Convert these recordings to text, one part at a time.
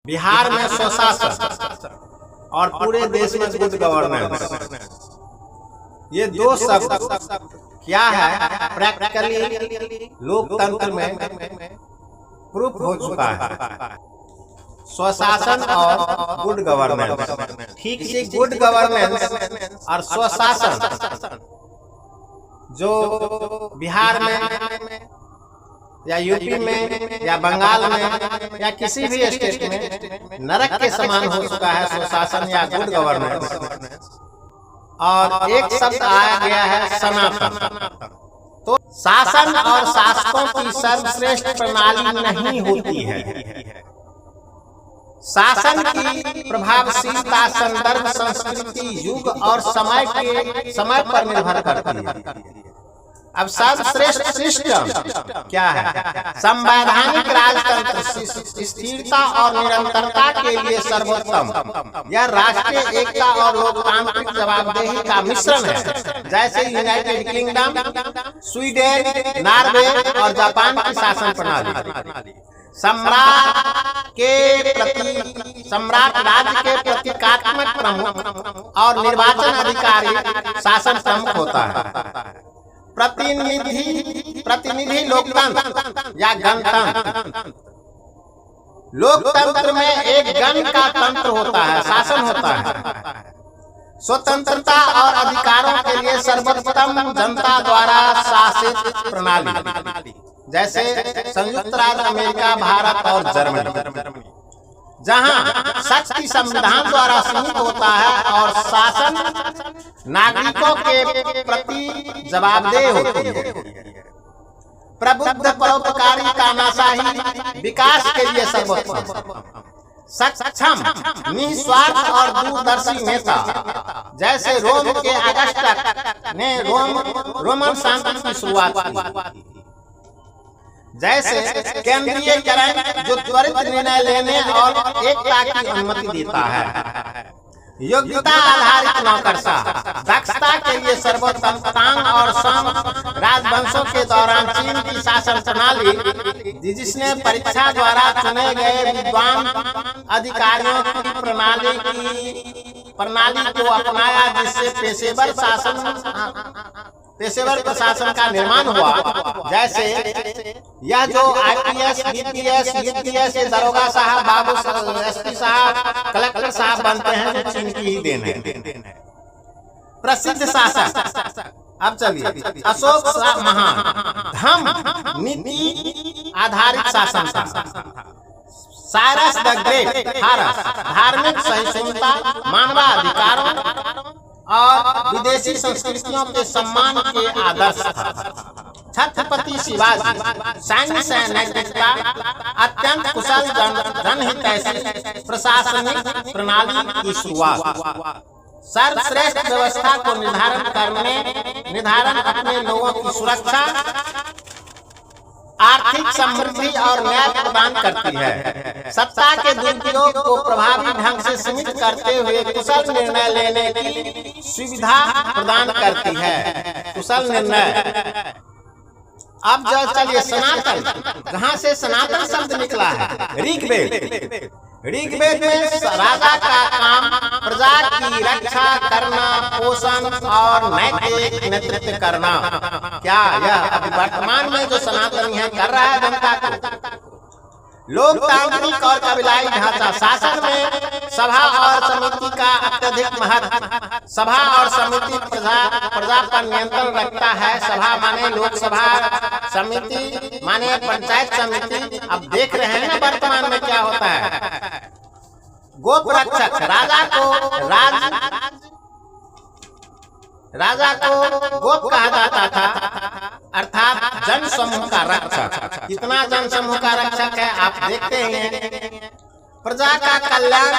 बिहार में स्वशासन और पूरे देश में गुड गवर्नेंस, ये दो शब्द क्या है प्रैक्टिकली लोकतंत्र में प्रूफ हो चुका है। स्वशासन और गुड गवर्नेंस, ठीक से गुड गवर्नेंस और स्वशासन जो बिहार में या यूपी में या बंगाल में या किसी भी स्टेट में नरक के समान हो चुका है स्वशासन या गुड गवर्नेंस। और एक शब्द आया गया है सनातन। तो शासन और शासकों की सर्वश्रेष्ठ प्रणाली नहीं होती है। शासन की प्रभावशीलता संदर्भ, संस्कृति, युग और समय पर निर्भर करती है। अब सर्वश्रेष्ठ सिस्टम क्या है? संवैधानिक राजतंत्र स्थिरता और निरंतरता के लिए सर्वोत्तम। यह राष्ट्रीय एकता और लोकतांत्रिक जवाबदेही का मिश्रण है, जैसे यूनाइटेड किंगडम, स्वीडन, नॉर्वे और जापान की शासन प्रणाली। सम्राट राज्य के प्रतीकात्मक प्रमुख और निर्वाचन अधिकारी शासन प्रमुख होता है। प्रतिनिधि लोकतंत्र या गणतंत्र। लोकतंत्र में एक गण का तंत्र होता है, शासन होता है। स्वतंत्रता और अधिकारों के लिए सर्वोत्तम जनता द्वारा शासित प्रणाली, जैसे संयुक्त राज्य अमेरिका, भारत और जर्मनी, जहां शक्ति संविधान द्वारा सीमित होता है और शासन नागरिकों के प्रति जवाबदेह होती है। प्रबुद्ध परोपकारी तानाशाही विकास के लिए सर्वोत्तम। सक्षम, निस्वार्थ और दूरदर्शी नेता, जैसे रोम के अगस्टस ने रोमन शांति की शुरुआत की। जैसे केंद्रीयकरण जो त्वरित निर्णय लेने और एकता की अनुमति देता है। योग्यता आधारित नौकरशाह, दक्षता के लिए सर्वोत्तम। तांग और सांग राजवंशों के दौरान चीन की शासन प्रणाली, जिसने परीक्षा द्वारा चुने गए विद्वान अधिकारियों की प्रणाली को अपनाया, जिससे पेशेवर प्रशासन का निर्माण हुआ। जैसे यह जो IPS, BPS, UPS, दरोगा साहब, बाबू SP साहब, कलेक्टर साहब बनते हैं, जो चीन की ही देन है। प्रसिद्ध शासक, अब चलिए अशोक महान, धम्म नीति आधारित शासन। साइरस द ग्रेट, धार्मिक सहिष्णुता, मानवाधिकारों और विदेशी संस्कृतियों के सम्मान के आदर्श था। छत्रपति शिवाजी, सैन्य नैतिकता, अत्यंत कुशल जनहितैषी प्रशासनिक प्रणाली की शुरुआत। सर्वश्रेष्ठ व्यवस्था को निर्धारण अपने लोगों की सुरक्षा, आर्थिक समृद्धि और न्याय प्रदान करती है। सत्ता के दुरुपयोग को प्रभावी ढंग से सीमित करते हुए कुशल निर्णय लेने की सुविधा प्रदान करती है। कुशल निर्णय। अब जो चलिए सनातन, जहाँ से सनातन शब्द निकला है, ऋग्वेद। ऋग्वेद में राजा का काम प्रजा की रक्षा करना, पोषण और नैतिक नेतृत्व करना। क्या यह अभी वर्तमान में जो सनातनी है कर रहा है जनता को? लोकतांत्रिक और कबीलाई ढांचा। शासन में सभा और समिति का अत्यधिक महत्व। सभा और समिति प्रजा पर नियंत्रण रखता है। सभा माने लोकसभा, समिति माने पंचायत समिति। अब देख रहे हैं ना वर्तमान में क्या होता है। गोप रक्षक, राजा को गोप कहा जाता था, अर्थात जन समूह का रक्षक। कितना जन समूह का रक्षक है आप देखते हैं। प्रजा का कल्याण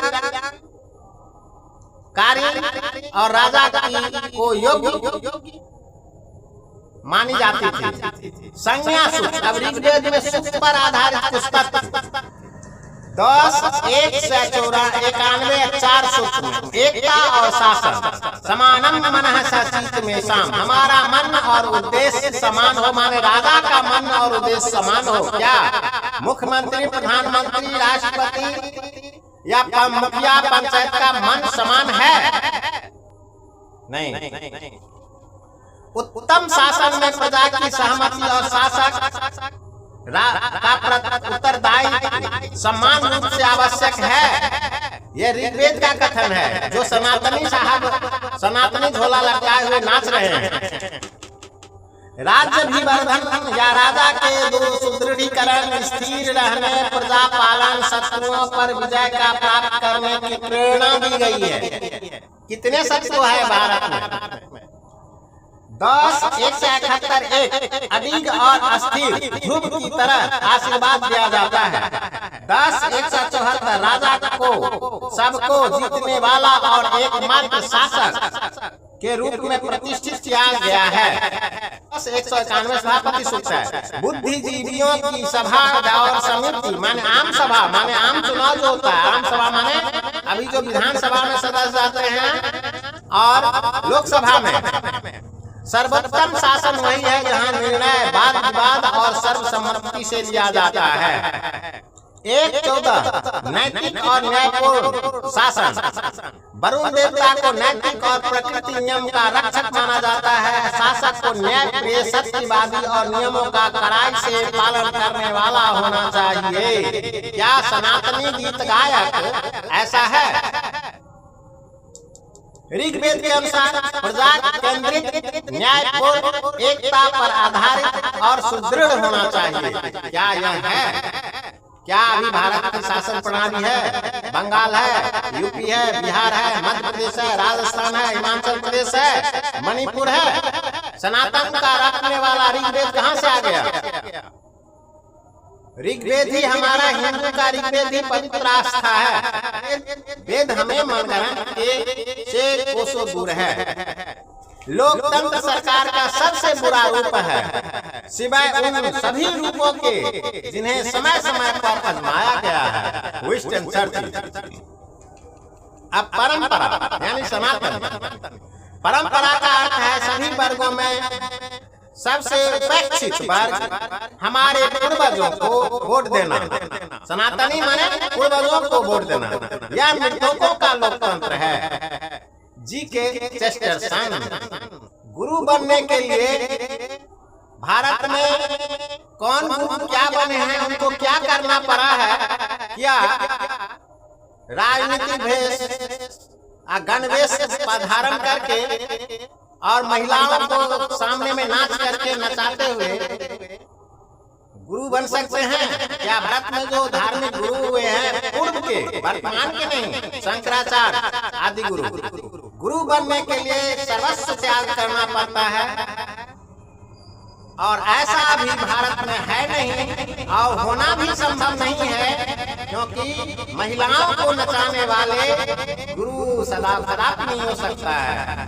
कार्य और राजा को योग्य मानी जाती थी। संज्ञा सूत्र, अब ऋग्वेद में सूत्र पर आधारित पुस्तक 10, 1 से 91, 4 सूत्र। एकता और शासन। समानम मनः सचित में शाम, हमारा मन और उद्देश्य समान हो, माने राजा का मन और उद्देश्य समान हो। क्या मुख्यमंत्री, प्रधानमंत्री, राष्ट्रपति या मुखिया पंचायत का मन समान है? नहीं। उत्तम शासन में प्रजा की सहमति और शासक का उत्तरदायी समान रूप से आवश्यक है। यह ऋग्वेद का कथन है, जो सनातनी झोला लटकाए हुए नाच रहे हैं। राज्य विवर्धन या राजा के सुदृढ़ीकरण, स्थिर रहने, प्रजा पालन, शत्रुओं पर विजय का प्राप्त करने की प्रेरणा दी गई है। कितने शत्रु है भारत में? 10 171 अडिग और अस्थिर ध्रुव की तरह आशीर्वाद दिया जाता है। 10 174 राजा को सबको जीतने वाला और एकमात्र शासक के रूप में प्रतिष्ठित किया गया है। 191 सभापति सूक्त है। बुद्धिजीवियों की सभा और समिति माने आम सभा, माने आम चुनाव जो होता है, आम सभा माने अभी जो विधानसभा में सदस्य जाते हैं और लोकसभा में। सर्वोत्तम शासन वही है जहाँ निर्णय वाद विवाद और सर्वसम्मति से लिया जाता है। 114 नैतिक और न्यायपूर्ण शासन। वरुण देवता को नैतिक और प्रकृति नियम का रक्षक माना जाता है। शासक को न्याय प्रिय, सत्यवादी और नियमों का कड़ाई से पालन करने वाला होना चाहिए। क्या सनातनी गीत गायक ऐसा है? ऋग्वेद के अनुसार प्रजा केंद्रित, न्यायपूर्ण, एकता पर आधारित और सुदृढ़ होना चाहिए। क्या यह है? क्या अभी भारत की शासन प्रणाली है? बंगाल है, यूपी है, बिहार है, मध्य प्रदेश है, राजस्थान है, हिमाचल प्रदेश है, मणिपुर है। सनातन का रखने वाला ऋग्वेद कहाँ से आ गया? ऋग्वेद ही हमारा हिंदू का ऋग्वेद ही पवित्र आस्था है। वेद हमें मनगढ़ंत से कोसों दूर है। लोकतंत्र सरकार का सबसे बुरा रूप है, सिवाय उन सभी रूपों के जिन्हें समय समय पर आजमाया गया है। Winston Churchill. अब परंपरा यानी सनातन। परंपरा का अर्थ है सभी वर्गों में सबसे उपेक्षित वर्ग, हमारे पूर्वजों को वोट देना। सनातनी माने पूर्वजों को वोट देना। यह मृतकों का लोकतंत्र है। जी.के. चेस्टरसन। गुरु बनने के लिए भारत में कौन गुरु क्या बने हैं, उनको क्या करना पड़ा है? क्या राजनीतिक भेष गणवेश धारण करके और महिलाओं को सामने में नाच करके नचाते हुए गुरु बन सकते हैं? क्या भारत में जो धार्मिक गुरु हुए हैं पूर्व के, वर्तमान के नहीं, शंकराचार्य आदि गुरु बनने के लिए सर्वस्व त्याग करना पड़ता है। और ऐसा अभी भारत में है नहीं और होना भी संभव नहीं है, क्योंकि महिलाओं को नचाने वाले गुरु सदा नहीं हो सकता है।